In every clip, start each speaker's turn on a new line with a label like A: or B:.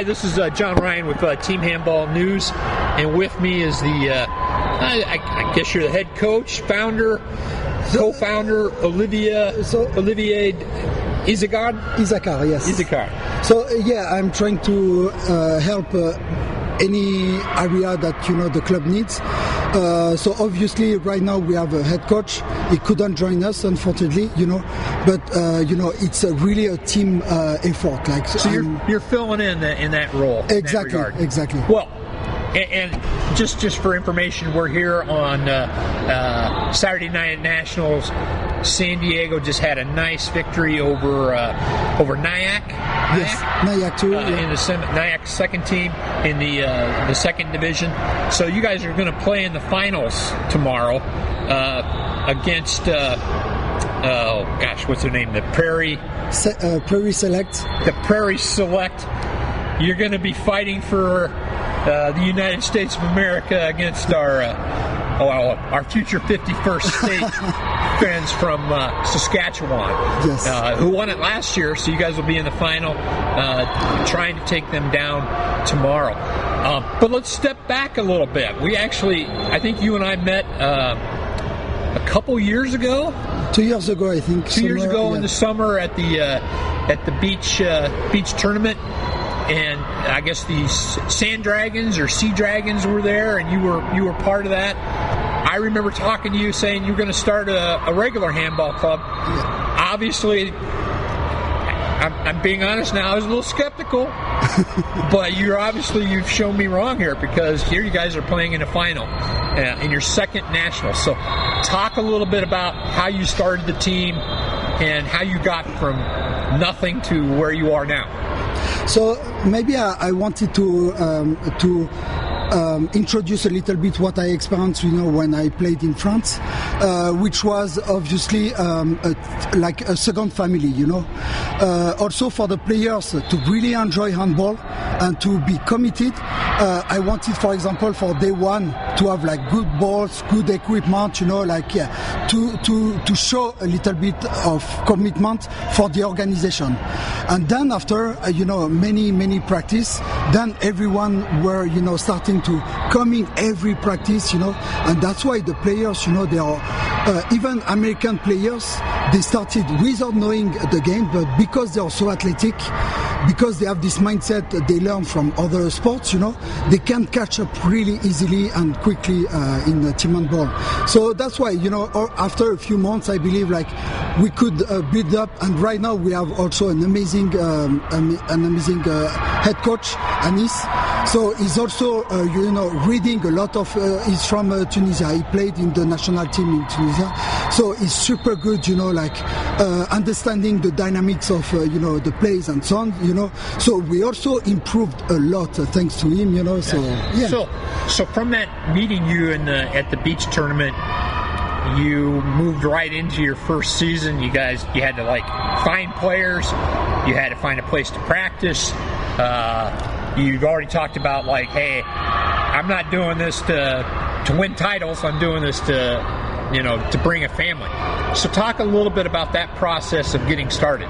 A: Hi, this is John Ryan with Team Handball News, and with me is I guess you're the head coach, co-founder, Olivier Izacard?
B: Izacard, yes.
A: Izacard.
B: So, I'm trying to help any area that, the club needs. So obviously right now we have a head coach. He couldn't join us, unfortunately, but it's really a team effort.
A: So you're filling in that role.
B: Exactly.
A: In that regard.
B: Exactly.
A: Well, and just for information, we're here on Saturday Night Nationals. San Diego just had a nice victory over Nyack.
B: Yes, Nyack too.
A: In the Nyack second team in the second division. So you guys are going to play in the finals tomorrow against what's their name? The Prairie
B: Select.
A: The Prairie Select. You're going to be fighting for the United States of America against our future 51st state friends from Saskatchewan,
B: yes.
A: Who won it last year. So you guys will be in the final, trying to take them down tomorrow. But let's step back a little bit. I think you and I met a couple years ago.
B: 2 years ago, I think.
A: 2 years ago in the summer at the beach tournament. And I guess the Sand Dragons or Sea Dragons were there, and you were part of that. I remember talking to you saying you were going to start a regular handball club.
B: Yeah.
A: Obviously, I'm being honest now, I was a little skeptical, but you've shown me wrong here, because here you guys are playing in a final in your second national. So talk a little bit about how you started the team and how you got from nothing to where you are now.
B: So maybe I wanted to introduce a little bit what I experienced, when I played in France, which was obviously like a second family, Also for the players to really enjoy handball and to be committed. I wanted, for example, for day one to have like good balls, good equipment, to show a little bit of commitment for the organization. And then after, many practice, then everyone were, starting to coming every practice, and that's why the players, they are, even American players, they started without knowing the game, but because they are so athletic, because they have this mindset that they learn from other sports, they can catch up really easily and quickly in the team handball. So that's why, after a few months, I believe like we could build up, and right now we have also an amazing head coach, Anis. So he's also, reading a lot of, he's from Tunisia. He played in the national team in Tunisia. So he's super good, understanding the dynamics of, the plays and so on, So we also improved a lot thanks to him, So, yeah.
A: So from that meeting you at the beach tournament, you moved right into your first season. You had to find players. You had to find a place to practice. You've already talked about hey, I'm not doing this to win titles. I'm doing this to bring a family. So talk a little bit about that process of getting started.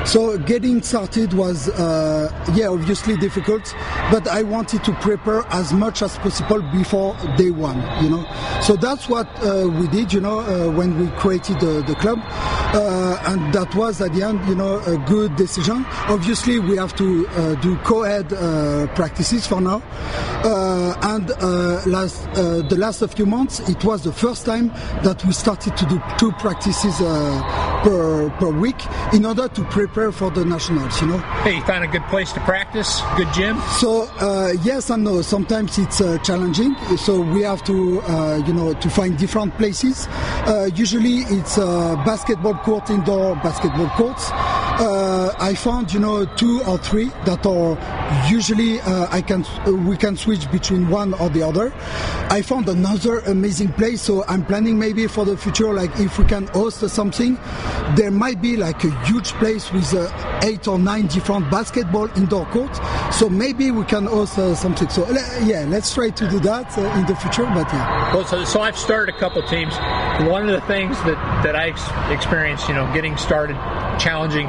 B: So getting started was, obviously difficult, but I wanted to prepare as much as possible before day one, So that's what we did, when we created the club. And that was at the end, a good decision. Obviously, we have to do co-ed practices for now. And the last few months, it was the first time that we started to do 2 practices per week in order to prepare for the nationals,
A: Hey, you found a good place to practice? Good gym?
B: So, yes and no. Sometimes it's challenging. So we have to, to find different places. Usually it's basketball court, indoor basketball courts. I found, 2 or 3 that are usually we can switch between one or the other. I found another amazing place, so I'm planning maybe for the future, if we can host something, there might be a huge place with 8 or 9 different basketball indoor courts. So maybe we can host something. So let's try to do that in the future. But yeah.
A: Well, so I've started a couple teams. One of the things that I experienced, getting started, challenging.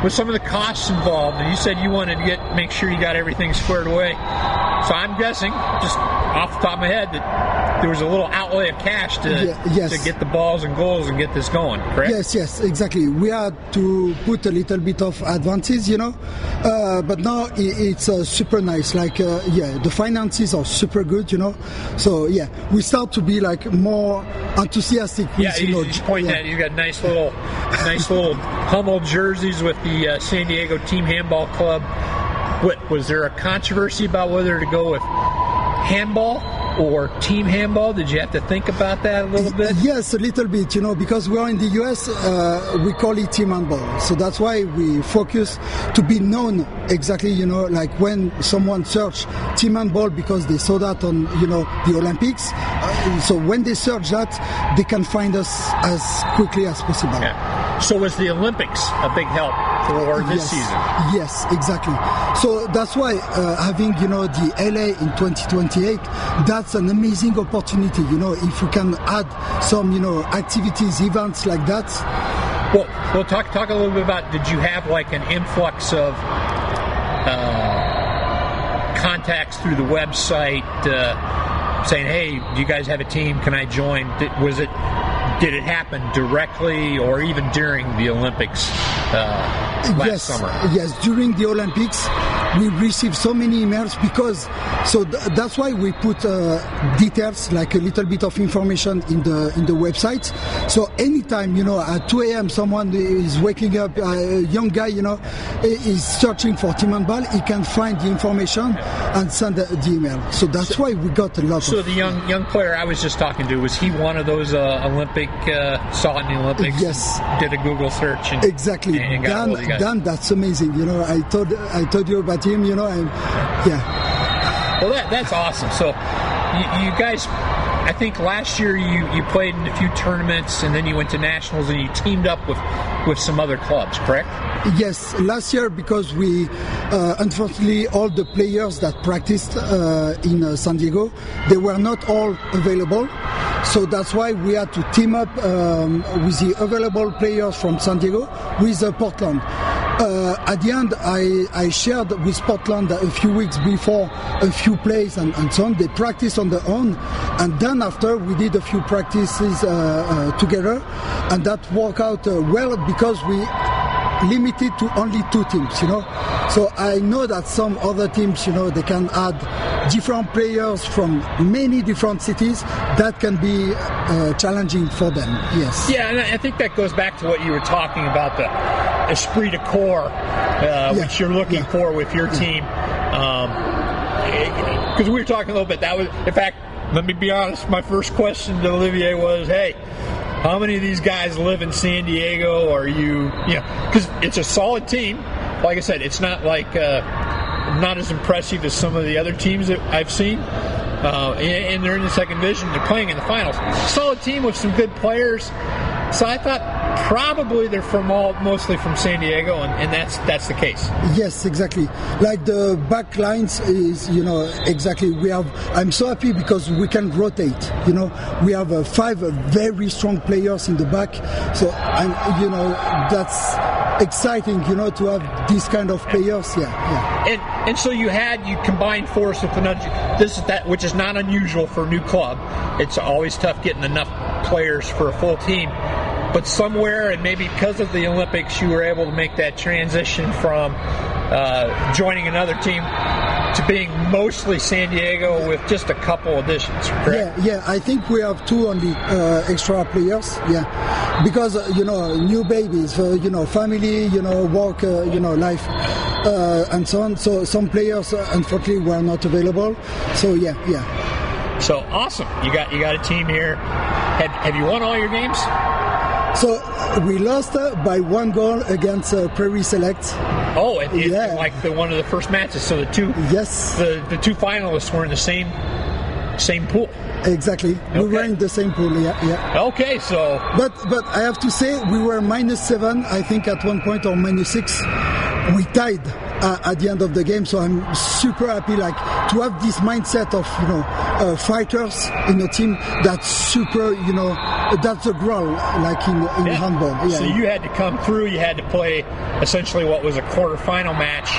A: with some of the costs involved, and you said you wanted to make sure you got everything squared away. So I'm guessing, just off the top of my head, that there was a little outlay of cash to get the balls and goals and get this going, correct?
B: Yes, exactly. We had to put a little bit of advances, but now it's super nice. Like, the finances are super good, So, we start to be like more enthusiastic. With,
A: you point that you got nice little Hummel jerseys with the San Diego Team Handball Club. What was there a controversy about whether to go with handball or team handball? Did you have to think about that a little bit?
B: Yes, a little bit, because we are in the US, we call it team handball. So that's why we focus to be known exactly, like when someone search team handball because they saw that on, the Olympics. So when they search that, they can find us as quickly as possible.
A: Yeah. So was the Olympics a big help for this season?
B: Yes, exactly. So that's why having, the LA in 2028, that's an amazing opportunity, if we can add some, activities, events like that.
A: Well, talk a little bit about, did you have like an influx of contacts through the website saying, hey, do you guys have a team? Can I join? Did it happen directly or even during the Olympics last summer?
B: Yes, during the Olympics, we received so many emails that's why we put details, like a little bit of information in the website. So anytime, at 2 a.m. someone is waking up, a young guy, is searching for team handball, he can find the information and send the email. So that's why we got a lot.
A: So the young player I was just talking to, was he one of those Olympic, saw it in the Olympics?
B: Yes.
A: Did a Google search
B: exactly.
A: And got
B: Dan, that's amazing. I told you about him.
A: Well, that's awesome. So you guys, I think last year you played in a few tournaments and then you went to nationals and you teamed up with some other clubs, correct?
B: Yes, last year because we, unfortunately, all the players that practiced in San Diego, they were not all available. So that's why we had to team up with the available players from San Diego with Portland. At the end, I shared with Portland a few weeks before a few plays and so on. They practiced on their own, and then after we did a few practices together, and that worked out well because we limited to only 2 teams, So I know that some other teams, they can add different players from many different cities. That can be challenging for them, yes.
A: Yeah, and I think that goes back to what you were talking about, the esprit de corps, which you're looking for with your team. Because we were talking a little bit, that was, in fact, let me be honest, my first question to Olivier was, hey, how many of these guys live in San Diego? Are you, because it's a solid team. Like I said, it's not like not as impressive as some of the other teams that I've seen. And they're in the second division. They're playing in the finals. Solid team with some good players. So I thought probably they're mostly from San Diego, and that's the case.
B: Yes, exactly. Like the back lines is, exactly. I'm so happy because we can rotate. We have 5 very strong players in the back. So that's exciting, to have these kind of players. Yeah.
A: And so you combined force with another. Which is not unusual for a new club. It's always tough getting enough players for a full team. But somewhere, and maybe because of the Olympics, you were able to make that transition from joining another team to being mostly San Diego with just a couple additions, correct?
B: Yeah, I think we have 2 only extra players, because, new babies, family, work, life, and so on. So some players, unfortunately, were not available. So, yeah.
A: So, awesome. You got a team here. Have you won all your games?
B: So we lost by 1 goal against Prairie Select.
A: Oh, like one of the first matches. So the 2 finalists were in the same pool.
B: Exactly. Okay. We were in the same pool. Yeah.
A: Okay, so
B: but I have to say we were -7, I think, at one point, or -6. We tied at the end of the game. So I'm super happy, like, to have this mindset of, fighters in a team. That's super, that's the growl, like in handball. Yeah.
A: So you had to come through. You had to play essentially what was a quarterfinal match,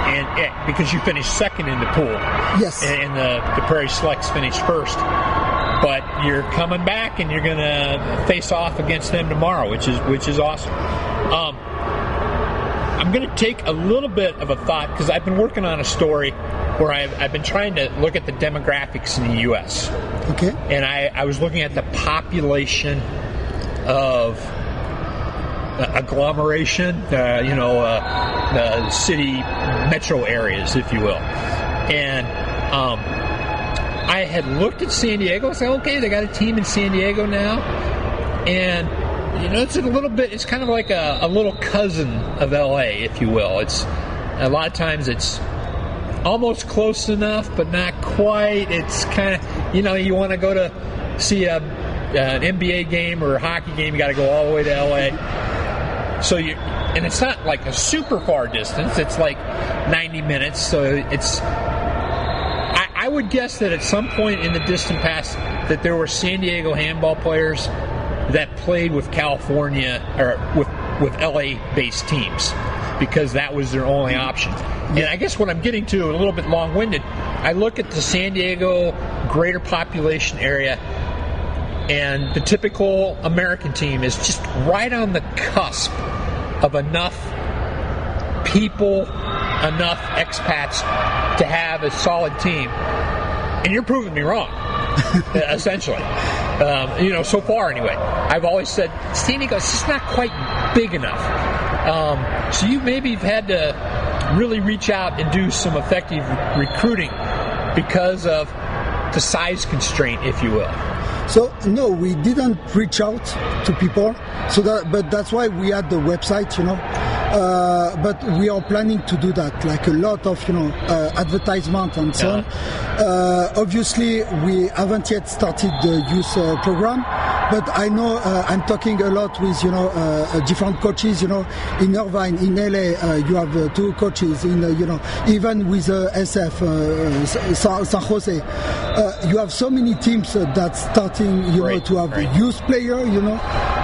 A: and because you finished second in the pool.
B: Yes.
A: And the Prairie Selects finished first. But you're coming back, and you're going to face off against them tomorrow, which is awesome. I'm going to take a little bit of a thought, because I've been working on a story where I've been trying to look at the demographics in the U.S.
B: Okay.
A: And I was looking at the population of agglomeration, the city metro areas, if you will. And I had looked at San Diego and said, okay, they got a team in San Diego now. And it's a little bit, it's kind of like a little cousin of LA, if you will. It's a lot of times it's almost close enough, but not quite. It's kind of, you want to go to see an NBA game or a hockey game, you got to go all the way to LA. So and it's not like a super far distance. It's like 90 minutes. So it's, I would guess that at some point in the distant past that there were San Diego handball players that played with California or with LA-based teams, because that was their only option. And I guess what I'm getting to, a little bit long-winded, I look at the San Diego greater population area, and the typical American team is just right on the cusp of enough people, enough expats to have a solid team. And you're proving me wrong, essentially. So far anyway. I've always said San Diego is just not quite big enough. So you maybe have had to really reach out and do some effective recruiting because of the size constraint, if you will.
B: So no, we didn't reach out to people. But that's why we had the website, but we are planning to do that, like a lot of advertisement and so on. Obviously, we haven't yet started the youth program, but I know I'm talking a lot with different coaches. In Irvine, in LA, you have 2 coaches. In even with SF San Jose, you have so many teams that's starting to have youth player.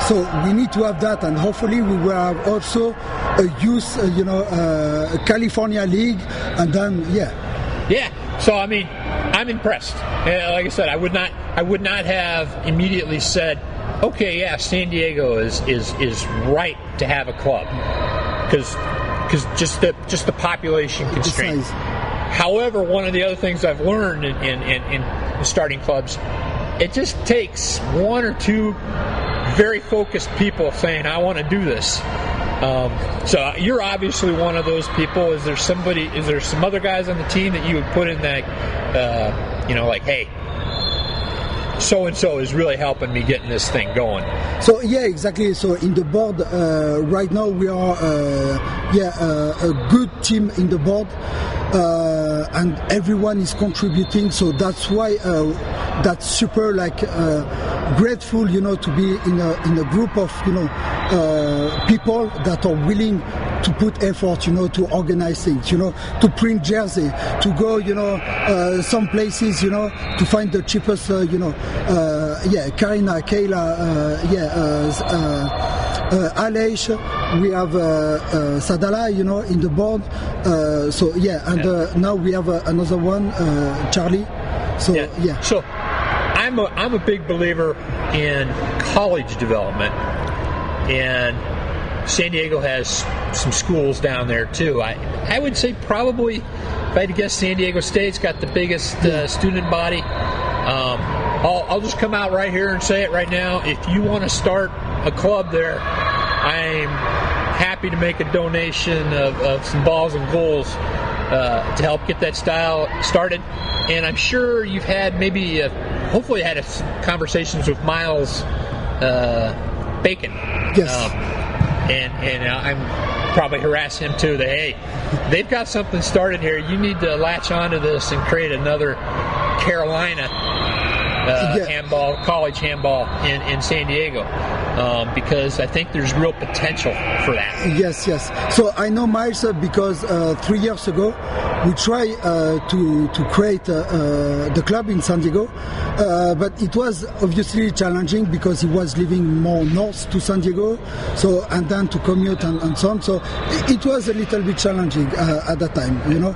B: So we need to have that, and hopefully we will have also a youth, California league, and then
A: Yeah. So I mean, I'm impressed. Like I said, I would not have immediately said, okay, yeah, San Diego is right to have a club, because just the population constraint. However, one of the other things I've learned in starting clubs, it just takes 1 or 2 very focused people saying, I want to do this. So you're obviously one of those people. Is there some other guys on the team that you would put in that, like, hey, so-and-so is really helping me getting this thing going?
B: So, yeah, exactly. So in the board, right now we are, a good team in the board. And everyone is contributing, so that's why that's super grateful, to be in a group of people that are willing to put effort, to organize things, to print jersey, to go, some places, to find the cheapest, Karina, Kayla, Aleix, we have Sadala, in the board. Now we have another one, Charlie. So yeah.
A: So I'm a big believer in college development, and San Diego has some schools down there too. I would say probably, if I had to guess, San Diego State's got the biggest student body. I'll just come out right here and say it right now. If you want to start a club there, I'm happy to make a donation of some balls and goals to help get that style started. And I'm sure you've had hopefully had conversations with Miles Bacon.
B: Yes.
A: And I'm probably harass him too that, hey, they've got something started here. You need to latch onto this and create another Carolina handball, college handball in San Diego. because I think there's real potential for that.
B: Yes. So I know Miles because 3 years ago we tried to create the club in San Diego, but it was obviously challenging because he was living more north to San Diego, so and then to commute and so on. So it was a little bit challenging at that time, you know.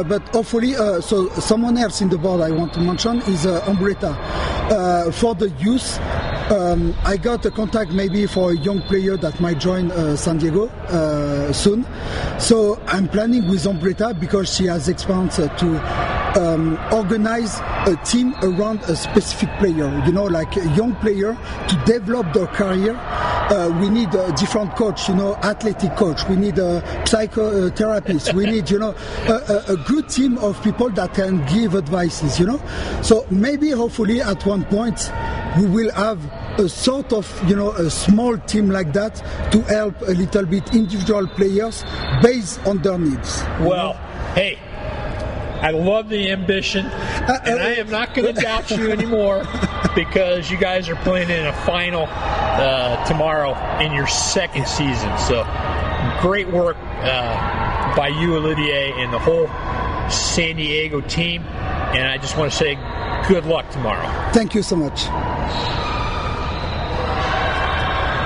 B: But hopefully, so someone else in the board I want to mention is Umbretta for the youth. I got a contact maybe for a young player that might join San Diego soon. So I'm planning with Umbretta because she has experience to organize a team around a specific player, you know, like a young player to develop their career. We need a different coach, you know, athletic coach. We need a psychotherapist. We need, you know, a good team of people that can give advices, you know. So maybe, hopefully, at one point, we will have a sort of, you know, a small team like that to help a little bit individual players based on their needs.
A: Well, hey, I love the ambition, and I am not going to doubt you anymore because you guys are playing in a final tomorrow in your second season. So great work by you, Olivier, and the whole San Diego team. And I just want to say good luck tomorrow.
B: Thank you so much.